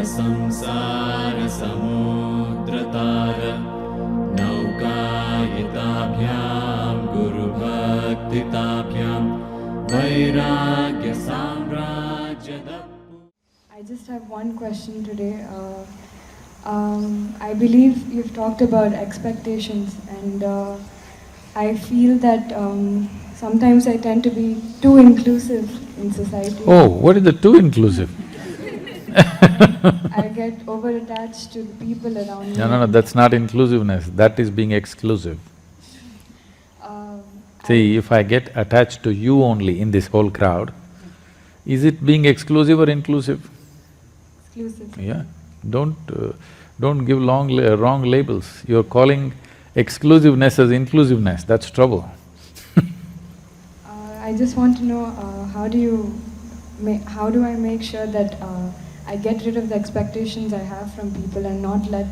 संसारसमुद्रतार नौकायिताभ्यां गुरुभक्तिताभ्यां वैराग्यसाम्राज्यदप्पु. I just have one question today. I believe you've talked about expectations, and I feel that sometimes I tend to be too inclusive in society. Oh, what is the too inclusive? I get over-attached to the people around me. No, that's not inclusiveness, that is being exclusive. See, if I get attached to you only in this whole crowd, is it being exclusive or inclusive? Exclusive. Yeah, don't give wrong labels. You're calling exclusiveness as inclusiveness, that's trouble. I just want to know, how do I make sure that I get rid of the expectations I have from people and not let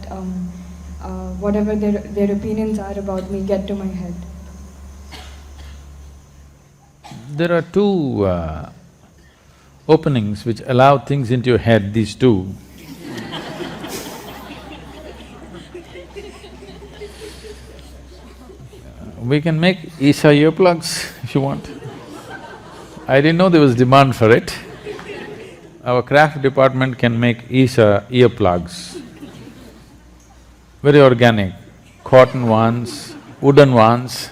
whatever their opinions are about me get to my head? There are two openings which allow things into your head, these two. We can make Isha earplugs if you want. I didn't know there was demand for it. Our craft department can make Isha earplugs. Very organic, cotton ones, wooden ones,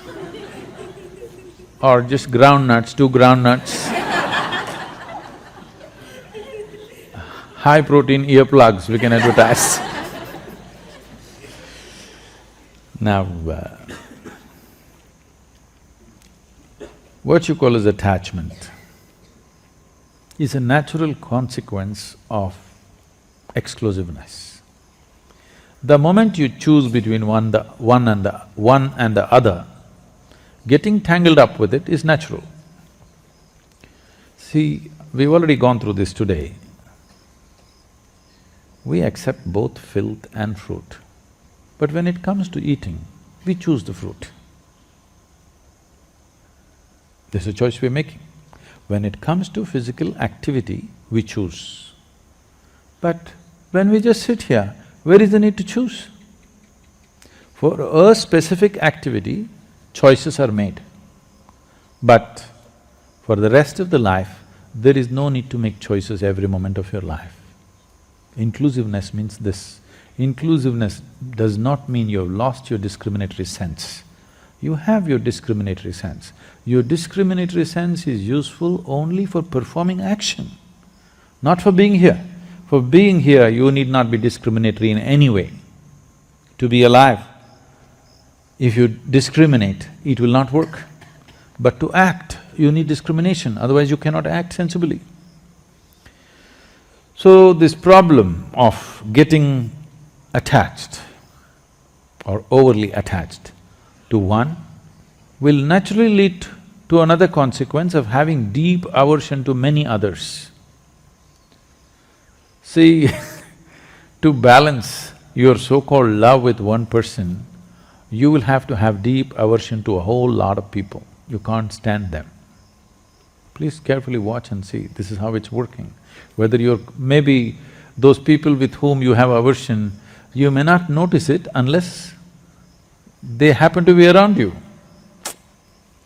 or just groundnuts, 2 groundnuts. High protein earplugs we can advertise. Now, what you call as attachment is a natural consequence of exclusiveness. The moment you choose between one and the other, getting tangled up with it is natural. See, we've already gone through this today. We accept both filth and fruit, but when it comes to eating, we choose the fruit. There's a choice we're making. When it comes to physical activity, we choose. But when we just sit here, where is the need to choose? For a specific activity, choices are made. But for the rest of the life, there is no need to make choices every moment of your life. Inclusiveness means this. Inclusiveness does not mean you have lost your discriminatory sense. You have your discriminatory sense. Your discriminatory sense is useful only for performing action, not for being here. For being here, you need not be discriminatory in any way. To be alive, if you discriminate, it will not work. But to act, you need discrimination, otherwise you cannot act sensibly. So this problem of getting attached or overly attached to one will naturally lead to another consequence of having deep aversion to many others. See, to balance your so-called love with one person, you will have to have deep aversion to a whole lot of people. You can't stand them. Please carefully watch and see, this is how it's working. Whether you're… maybe those people with whom you have aversion, you may not notice it unless they happen to be around you.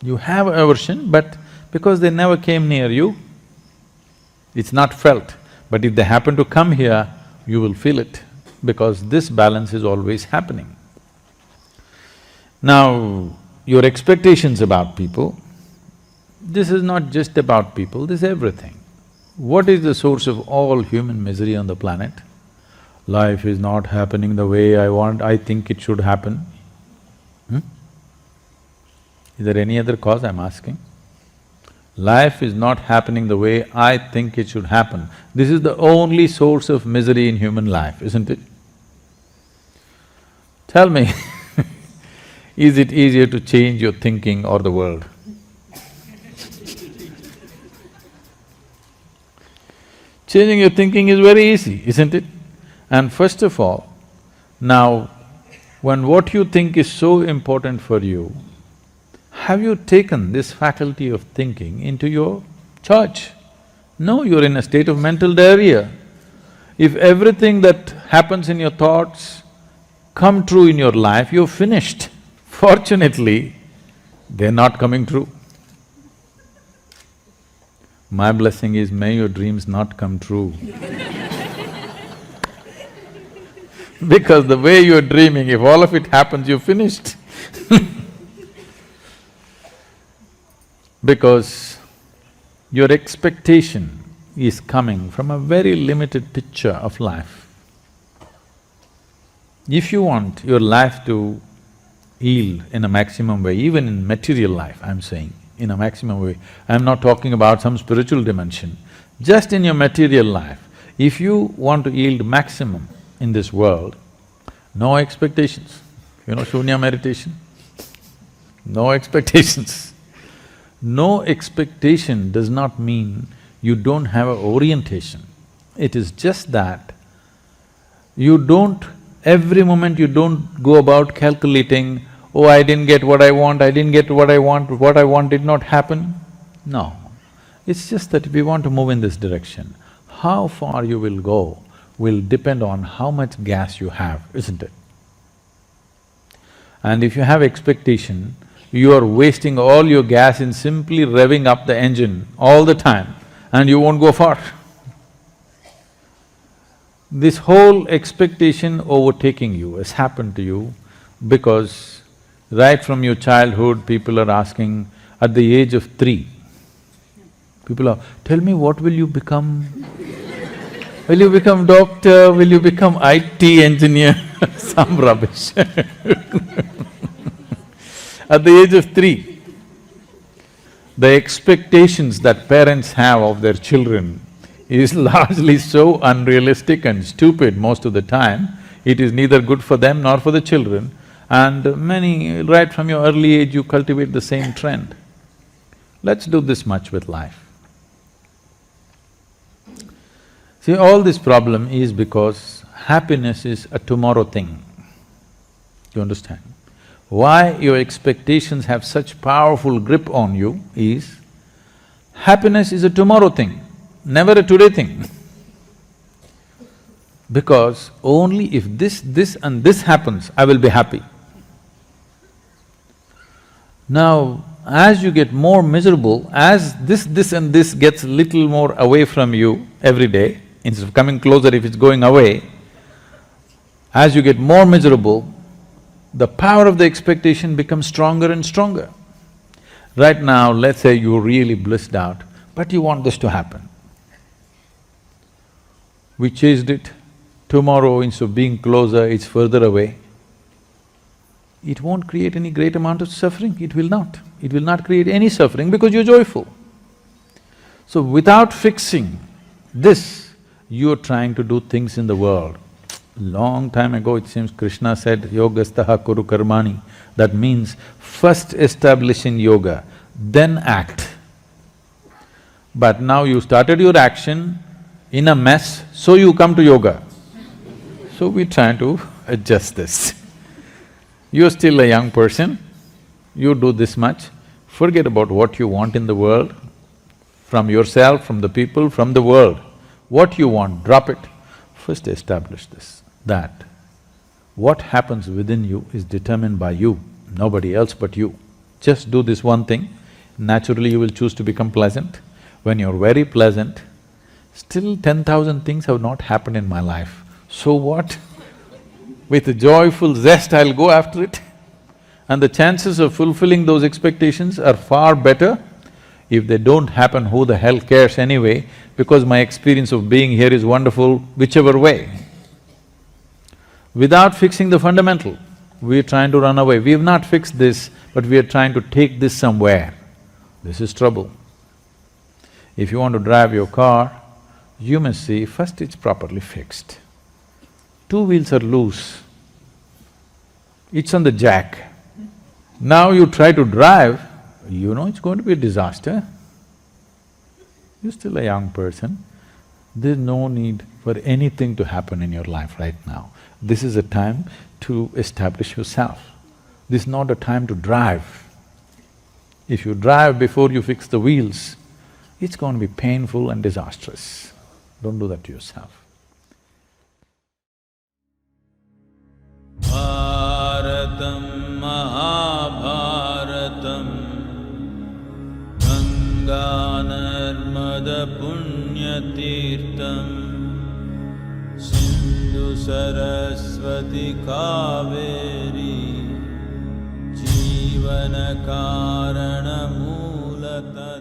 You have aversion, but because they never came near you, it's not felt. But if they happen to come here, you will feel it, because this balance is always happening. Now, your expectations about people, this is not just about people, this is everything. What is the source of all human misery on the planet? Life is not happening the way I think it should happen. Is there any other cause I'm asking? Life is not happening the way I think it should happen. This is the only source of misery in human life, isn't it? Tell me, is it easier to change your thinking or the world? Changing your thinking is very easy, isn't it? And first of all, now, when what you think is so important for you, have you taken this faculty of thinking into your charge? No, you're in a state of mental diarrhea. If everything that happens in your thoughts come true in your life, you're finished. Fortunately, they're not coming true. My blessing is, may your dreams not come true. Because the way you're dreaming, if all of it happens, you're finished. Because your expectation is coming from a very limited picture of life. If you want your life to yield in a maximum way, even in material life, I'm saying, in a maximum way, I'm not talking about some spiritual dimension, just in your material life, if you want to yield maximum in this world, no expectations. You know Shunya meditation? No expectations. No expectation does not mean you don't have an orientation. It is just that you don't… every moment you don't go about calculating, oh, I didn't get what I want, I didn't get what I want did not happen. No, it's just that if you want to move in this direction, how far you will go will depend on how much gas you have, isn't it? And if you have expectation, you are wasting all your gas in simply revving up the engine all the time and you won't go far. This whole expectation overtaking you has happened to you because right from your childhood, people are asking, at the age of 3, people are, tell me what will you become? Will you become doctor? Will you become IT engineer? Some rubbish. At the age of 3, the expectations that parents have of their children is largely so unrealistic and stupid most of the time, it is neither good for them nor for the children, and many… right from your early age you cultivate the same trend. Let's do this much with life. See, all this problem is because happiness is a tomorrow thing. You understand? Why your expectations have such powerful grip on you is, happiness is a tomorrow thing, never a today thing. Because only if this and this happens, I will be happy. Now, as you get more miserable, as this and this gets little more away from you every day, instead of coming closer if it's going away, as you get more miserable, the power of the expectation becomes stronger and stronger. Right now, let's say you're really blissed out, but you want this to happen. We chased it, tomorrow instead of being closer, it's further away. It won't create any great amount of suffering, it will not. It will not create any suffering because you're joyful. So without fixing this, you're trying to do things in the world. Long time ago, it seems Krishna said, yogastaha kuru karmani. That means first establish in yoga, then act. But now you started your action in a mess, so you come to yoga. So we're trying to adjust this. You're still a young person, you do this much, forget about what you want in the world, from yourself, from the people, from the world. What you want, drop it. First establish this, that what happens within you is determined by you, nobody else but you. Just do this one thing, naturally you will choose to become pleasant. When you're very pleasant, still 10,000 things have not happened in my life. So what? With a joyful zest, I'll go after it. And the chances of fulfilling those expectations are far better. If they don't happen, who the hell cares anyway, because my experience of being here is wonderful whichever way. Without fixing the fundamental, we're trying to run away. We have not fixed this, but we are trying to take this somewhere. This is trouble. If you want to drive your car, you must see first it's properly fixed. 2 wheels are loose, it's on the jack. Now you try to drive, you know it's going to be a disaster. You're still a young person, there's no need for anything to happen in your life right now. This is a time to establish yourself. This is not a time to drive. If you drive before you fix the wheels, it's going to be painful and disastrous. Don't do that to yourself. Ganga Narmada Punyatirtham Sindhu Saraswati Kaveri Jivana Karana Mulatada